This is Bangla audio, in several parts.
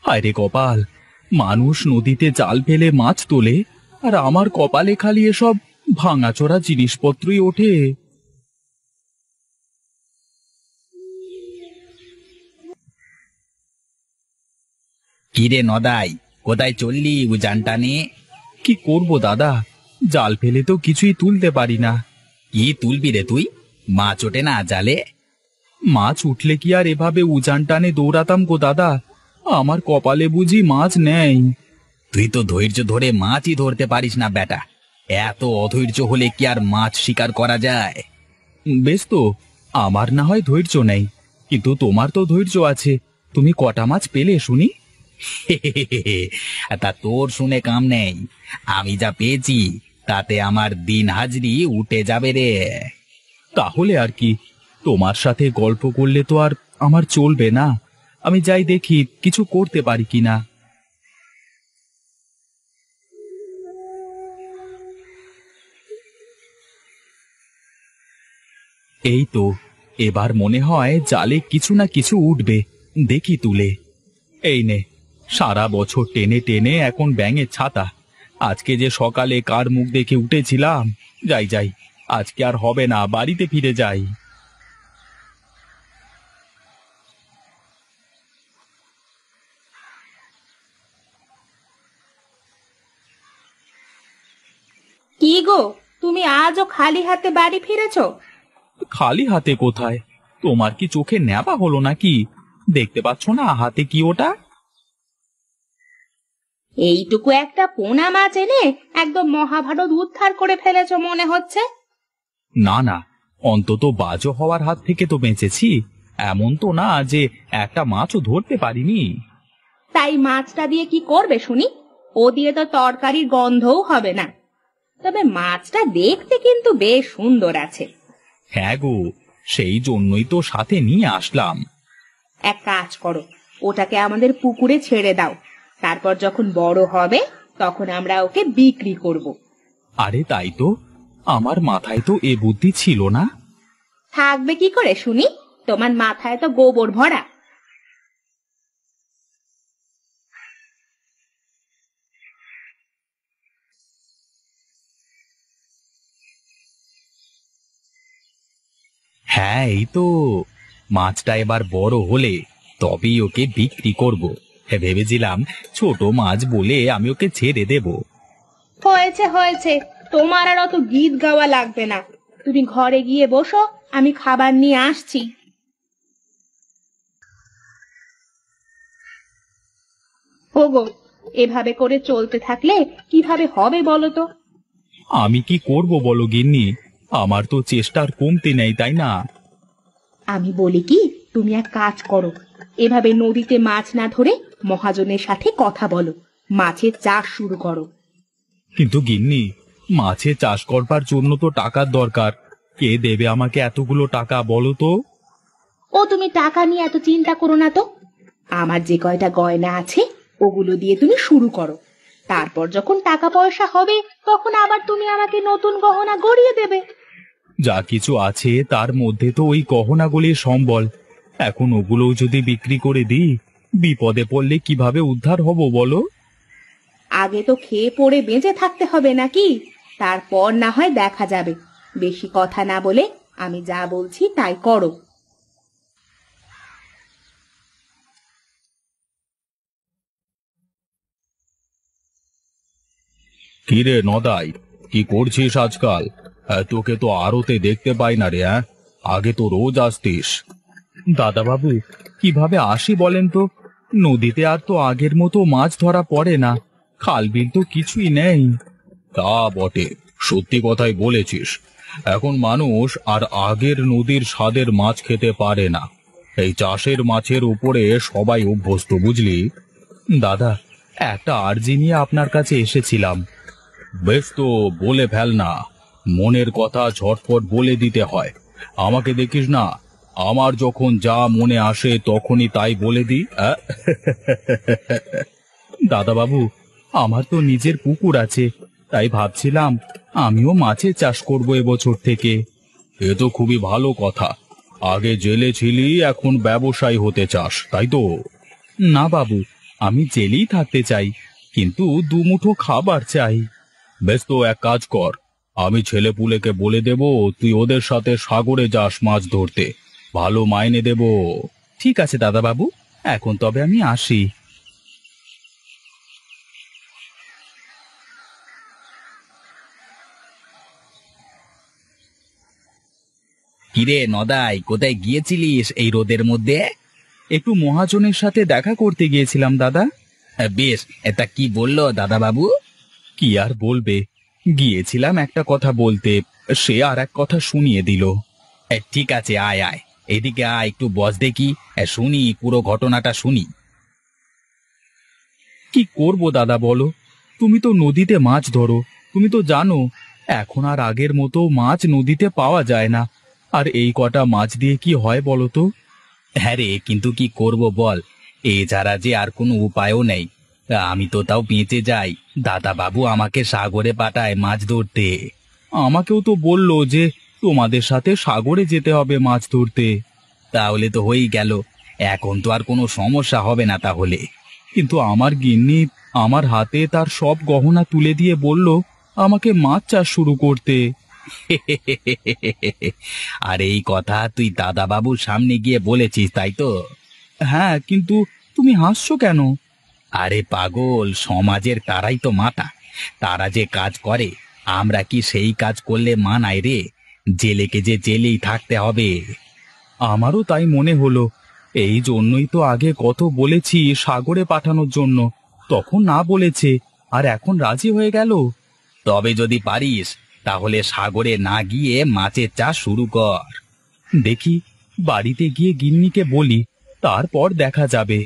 হায় রে কপাল, মানুষ নদীতে জাল ফেলে মাছ তোলে, আর আমার কপালে খালি এসব ভাঙাচোরা জিনিসপত্রই ওঠে। কিরে নদাই, কোথায় চললি উজান টানে? কি করব দাদা, জাল ফেলে তো কিছুই তুলতে পারি না। কি তুলবি রে তুই? মাছ ওঠে না জালে? মাছ উঠলে কি আর এভাবে উজান টানে দৌড়াতাম গো দাদা, আমার কপালে বুঝি মাছ নেই। তুই তো ধৈর্য ধরে মাছই ধরতে পারিস না বেটা। এত অধৈর্য হলে কি আর মাছ শিকার করা যায়? বেশ তো, আমার না হয় ধৈর্য নেই, কিন্তু তোমার তো ধৈর্য আছে। তুমি কটা মাছ পেলে শুনি? তা তোর শুনে কাম নেই। আমি যা পেয়েছি তাতে আমার দিন হাজরি উঠে যাবে রে। তাহলে আর কি, তোমার সাথে গল্প করলে তো আর আমার চলবে না। আমি যাই দেখি কিছু করতে পারি কিনা। এই তো, এবার মনে হয় জালে কিছু না কিছু উঠবে, দেখি তুলে। এই নে, সারা বছর টেনে টেনে এখন ব্যাঙের ছাতা। আজকে যে সকালে কার মুখ দেখে উঠেছিলাম। যাই যাই, আজকে আর হবে না, বাড়িতে ফিরে যাই। কি গো, তুমি আজও খালি হাতে বাড়ি ফিরেছো? খালি হাতে কোথায়? তোমার কি চোখে নেবা হলো নাকি? দেখতে পাচ্ছ না হাতে কি ওটা? এইটুকু একটা পোনা মাছ এনে একদম মহাভারত উদ্ধার করে ফেলেছো মনে হচ্ছে। না না, অন্তত বাজো হওয়ার হাত থেকে তো বেঁচেছি। এমন তো না যে একটা মাছও ধরতে পারিনি। তাই মাছটা দিয়ে কি করবে শুনি? ও দিয়ে তো তরকারির গন্ধও হবে না। তবে মাছটা দেখতে কিন্তু বেশ সুন্দর আছে। হ্যাঁ গো, সেই জন্যই তো সাথে নিয়ে আসলাম। এক কাজ করো, ওটাকে আমাদের পুকুরে ছেড়ে দাও। তারপর যখন বড় হবে তখন আমরা ওকে বিক্রি করব। আরে তাই তো, আমার মাথায় তো এ বুদ্ধি ছিল না। থাকবে কি করে শুনি? তোমার মাথায় তো গোবর ভরা। হ্যাঁ এই তো, মাছটা এবার বড় হলে তবেই ওকে বিক্রি করব। ভেবেছিলাম ছোট মাছ বলে আমি ওকে ছেড়ে দেব। হয়েছে হয়েছে, তোমার আর অত গীত গাওয়া লাগবে না। তুমি ঘরে গিয়ে বসো, আমি খাবার নিয়ে আসছি। ওগো, এভাবে করে চলতে থাকলে কিভাবে হবে বলো তো? আমি কি করব বলো গিন্নি, আমার তো চেষ্টার কমতি নেই, তাই না? আমি বলি কি, তুমি এক কাজ করো, এভাবে নদীতে মাছ না ধরে মহাজনের সাথে কথা বলো, মাছের চাষ শুরু করো। কিন্তু গিন্নি, মাছে চাষ করবার জন্য তো টাকার দরকার। কে দেবে আমাকে এতগুলো টাকা বলো তো? ও তুমি টাকা নিয়ে এত চিন্তা করো না তো। আমার যে কয়টা গয়না আছে ওগুলো দিয়ে তুমি শুরু করো। তারপর যখন টাকা পয়সা হবে তখন আবার তুমি আমাকে নতুন গহনা গড়িয়ে দেবে। যা কিছু আছে তার মধ্যে তো ওই গহনাগুলির সম্বল। এখন ওগুলোও যদি বিক্রি করে দিই, বিপদে পড়লে কিভাবে উদ্ধার হব বলো? আগে তো খেয়ে পড়ে বেঁচে থাকতে হবে নাকি? তারপর না হয় দেখা যাবে। বেশি কথা না বলে আমি যা বলছি তাই করো। কিরে নদাই, কি করছিস আজকাল? তোকে তো আড়তে দেখতে পাই না রে। আগে তো রোজ আসতিস। দাদা বাবু, কিভাবে আসি বলেন তো? নদীতে আর তো আগের মতো মাছ ধরা পড়ে না, খাল বিল তো কিছুই নেই। তা বটে, সত্যি কথাই বলেছিস। এখন মানুষ আর আগের নদীর স্বাদের মাছ খেতে পারে না। এই চাষের মাছের উপরে সবাই অভ্যস্ত, বুঝলি? দাদা, একটা আর্জি নিয়ে আপনার কাছে এসেছিলাম। বেশ তো, বলে ফেল না। মনের কথা ঝটপট বলে দিতে হয়। আমাকে দেখিস না, আমার যখন যা মনে আসে তখনই তাই বলে দিই। দাদা বাবু, আমার তো নিজের পুকুর আছে, তাই ভাবছিলাম আমিও মাছের চাষ করব এবছর থেকে। এ তো খুবই ভালো কথা। আগে জেলে ছিলি, এখন ব্যবসায়ী হতে চাস, তাই তো? না বাবু, আমি জেলেই থাকতে চাই, কিন্তু দুমুঠো খাবার চাই। বেশ, তো এক কাজ কর, আমি ছেলেপুলেকে বলে দেব তুই ওদের সাথে সাগরে যাস মাছ ধরতে, ভালো মাইনে দেব। ঠিক আছে দাদাবাবু, এখন তবে আমি আসি। কিরে নদাই, কোথায় গিয়েছিলিস এই রোদের মধ্যে? একটু মহাজনের সাথে দেখা করতে গিয়েছিলাম দাদা। বেশ, এটা কি বললো দাদা বাবু? কি আর বলবে, গিয়েছিলাম একটা কথা বলতে, সে আর এক কথা শুনিয়ে দিল। ঠিক আছে, আয় আয়, এদিকে আয়, একটু বস দেখি, শুনি পুরো ঘটনাটা শুনি। কি করব দাদা বলো, তুমি তো নদীতে মাছ ধরো, তুমি তো জানো এখন আর আগের মতো মাছ নদীতে পাওয়া যায় না। আর এই কটা মাছ দিয়ে কি হয় বলো তো? হ্যাঁ রে, কিন্তু কি করব বল, এছাড়া যে আর কোনো উপায়ও নেই। আমি তো তাও বেঁচে যাই, দাদা বাবু আমাকে সাগরে পাঠায় মাছ ধরতে। আমাকেও তো বললো যে তোমাদের সাথে সাগরে যেতে হবে মাছ ধরতে। তাহলে তো হয়েই গেল, এখন তো আর কোনো সমস্যা হবে না তাহলে। কিন্তু আমার গিন্নি আমার হাতে তার সব গহনা তুলে দিয়ে বলল আমাকে মাছ চাষ শুরু করতে। আর এই কথা তুই দাদা বাবুর সামনে গিয়ে বলেছিস, তাই তো? হ্যাঁ, কিন্তু তুমি হাসছো কেন? আরে পাগল, সমাজের তারাই তো মাথা, তারা যে কাজ করে আমরা কি সেই কাজ করলে মানায় রে? জেলেকে যে জেলেই থাকতে হবে। আমারও তাই মনে হলো, এই জন্যই তো আগে কত বলেছি সাগরে পাঠানোর জন্য, তখন না বলেছে, আর এখন রাজি হয়ে গেল। তবে যদি পারিস তাহলে সাগরে না গিয়ে মাছের চাষ শুরু কর। দেখি, বাড়িতে গিয়ে গিন্নিকে বলি, তারপর দেখা যাবে।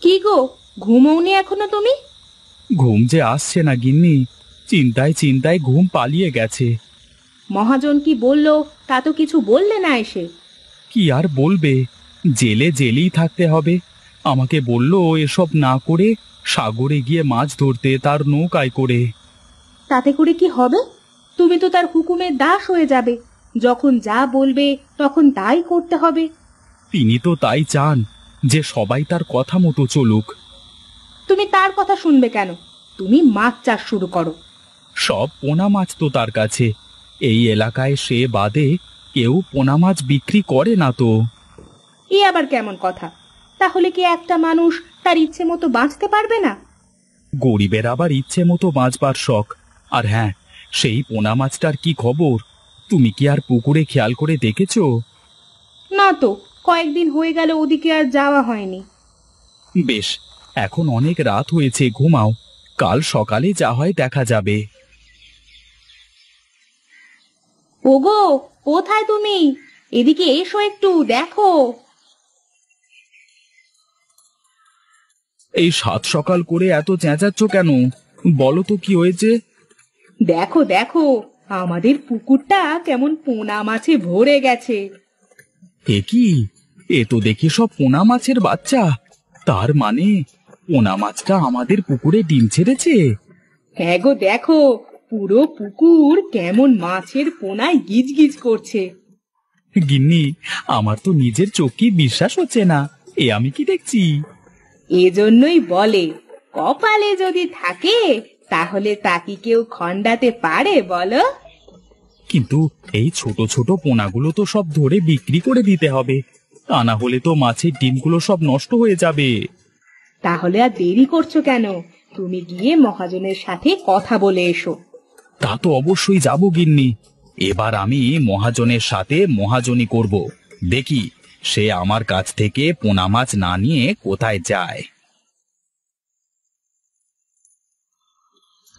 কি গো, ঘুমোওনি এখনো তুমি? ঘুম যে আসছে না গিন্নি, চিন্তায় চিন্তায় ঘুম পালিয়ে গেছে। মহাজন কি বললো তা তো কিছু বললে না এসে? কি আর বলবে, জেলে জেলেই থাকতে হবে। আমাকে বলল এসব না করে সাগরে গিয়ে মাছ ধরতে, তার নৌকায় করে। তাতে করে কি হবে? তুমি তো তার হুকুমের দাস হয়ে যাবে, যখন যা বলবে তখন তাই করতে হবে। তিনি তো তাই চান যে সবাই তার কথা মতো চলুক। তুমি তার কথা শুনবে কেন? তুমি মাছ চাষ শুরু করো। সব পোনা মাছ তো তার কাছে, এই এলাকায় সে বাদে কেউ পোনা মাছ বিক্রি করে না তো। এ আবার কেমন কথা? তাহলে কি একটা মানুষ তার ইচ্ছে মতো বাঁচতে পারবে না? গরিবের আবার ইচ্ছে মতো বাঁচবার শখ। আর হ্যাঁ, সেই পোনা মাছটার কি খবর? তুমি কি আর পুকুরে খেয়াল করে দেখেছো? না তো, কয়েকদিন হয়ে গেল ওদিকে আর যাওয়া হয়নি। বেশ, এখন অনেক রাত হয়েছে, ঘুমাও, কাল সকালে যা হয় দেখা যাবে। ওগো, কোথায় তুমি? এদিকে এসো, একটু দেখো। এই সাত সকাল করে এত চেঁচাচ্ছ কেন? বলো তো কি হয়েছে? দেখো দেখো, আমাদের পুকুরটা কেমন পোনা মাছে ভরে গেছে। এ কি, এ তো দেখি সব পোনা মাছের বাচ্চা। তার মানে পোনা মাছটা আমাদের পুকুরে ডিম ছেড়েছে। হ্যাঁ গো, দেখো পুরো পুকুর কেমন মাছের পোনায় গিজ গিজ করছে। গিন্নি, আমার তো নিজের চোখেই বিশ্বাস হচ্ছে না, এ আমি কি দেখছি? এজন্যই বলে, কপালে যদি থাকে তাহলে তা কি কেউ খণ্ডাতে পারে বলো? কিন্তু এই ছোট ছোট পোনাগুলো তো সব ধরে বিক্রি করে দিতে হবে, তা না হলে তো মাছের ডিমগুলো সব নষ্ট হয়ে যাবে। তাহলে আর দেরি করছো কেন? তুমি গিয়ে মহাজনের সাথে কথা বলে এসো। তা তো অবশ্যই যাব গিন্নি, এবার আমি মহাজনের সাথে মহাজনী করব, দেখি সে আমার কাছ থেকে পোনা মাছ না নিয়ে কোথায় যায়।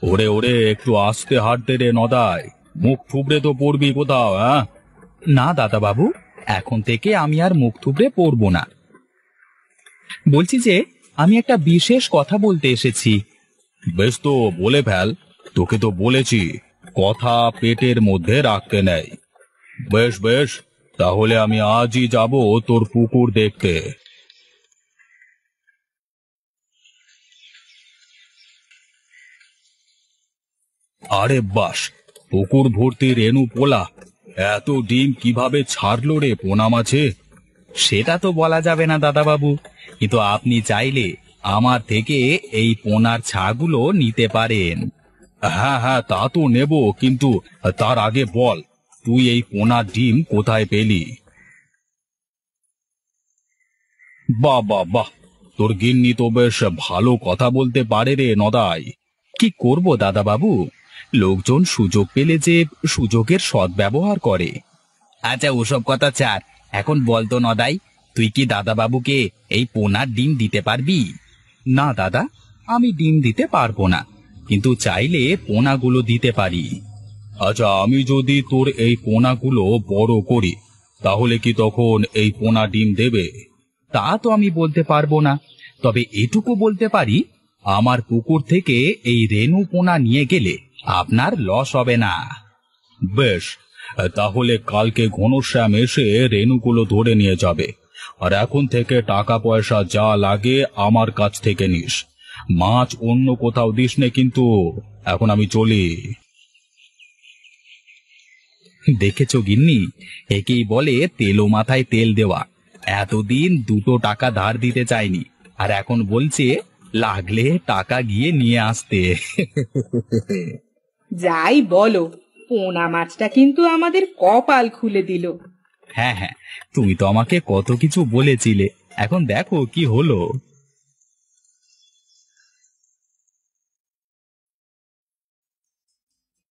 ওরে ওরে, একটু আস্তে হাঁটতে রে নদাই, মুখ থুবড়ে তো পড়বি কোথাও। হ্যাঁ, না দাদা বাবু, এখন থেকে আমি আর মুখ থুবড়ে পড়বো না। বলছি যে আমি একটা বিশেষ কথা বলতে এসেছি। বেশ, তো বলে ফেল, তোকে তো বলেছি কথা পেটের মধ্যে রাখতে নেই। বেশ বেশ, তাহলে আমি আজই যাব তোর পুকুর দেখতে। আরে বাস, পুকুর ভর্তি রেনু পোলা, এত ডিম কিভাবে ছাড়লো রে পোনা মাছে? সেটা তো বলা যাবে না দাদাবাবু, কিন্তু আপনি চাইলে আমার থেকে এই পোনার ছাগুলো নিতে পারেন। হ্যাঁ হ্যাঁ, তা তো নেব, কিন্তু তার আগে বল, তুই এই পোনার ডিম কোথায় পেলি? বাহ বাহ বাহ, তোর গিন্নি তো বেশ ভালো কথা বলতে পারে রে নদাই। কি করব দাদাবাবু, লোকজন সুযোগ পেলে যে সুযোগের সদ্ব্যবহার করে। আচ্ছা ওসব কথা ছাড়, এখন বলতো নদাই, তুই কি দাদাবাবুকে এই পোনার ডিম দিতে পারবি? না দাদা, আমি ডিম দিতে পারবো না, কিন্তু চাইলে পোনাগুলো দিতে পারি। আচ্ছা, আমি যদি তোর এই পোনাগুলো বড় করি, তাহলে কি তখন এই পোনা ডিম দেবে? তা তো আমি বলতে পারবো না, তবে এটুকু বলতে পারি, আমার পুকুর থেকে এই রেনু পোনা নিয়ে গেলে আপনার লস হবে না। বেশ, তাহলে কালকে ঘনশ্যাম এসে রেনুগুলো ধরে নিয়ে যাবে, আর এখন থেকে টাকা পয়সা যা লাগে আমার কাছ থেকে নিস। মাছ অন্য কোথাও দিস নে কিন্তু। এখন আমি চলি। দেখেছো গিন্নি, একেই বলে তেলো মাথায় তেল দেওয়া। এতদিন 2 টাকা ধার দিতে চাইনি, আর এখন বলছে লাগলে টাকা গিয়ে নিয়ে আসতে। যাই বলো, পোনা মাছটা কিন্তু আমাদের কপাল খুলে দিল। হ্যাঁ হ্যাঁ, তুমি তো আমাকে কত কিছু বলেছিলে, এখন দেখো কি হলো।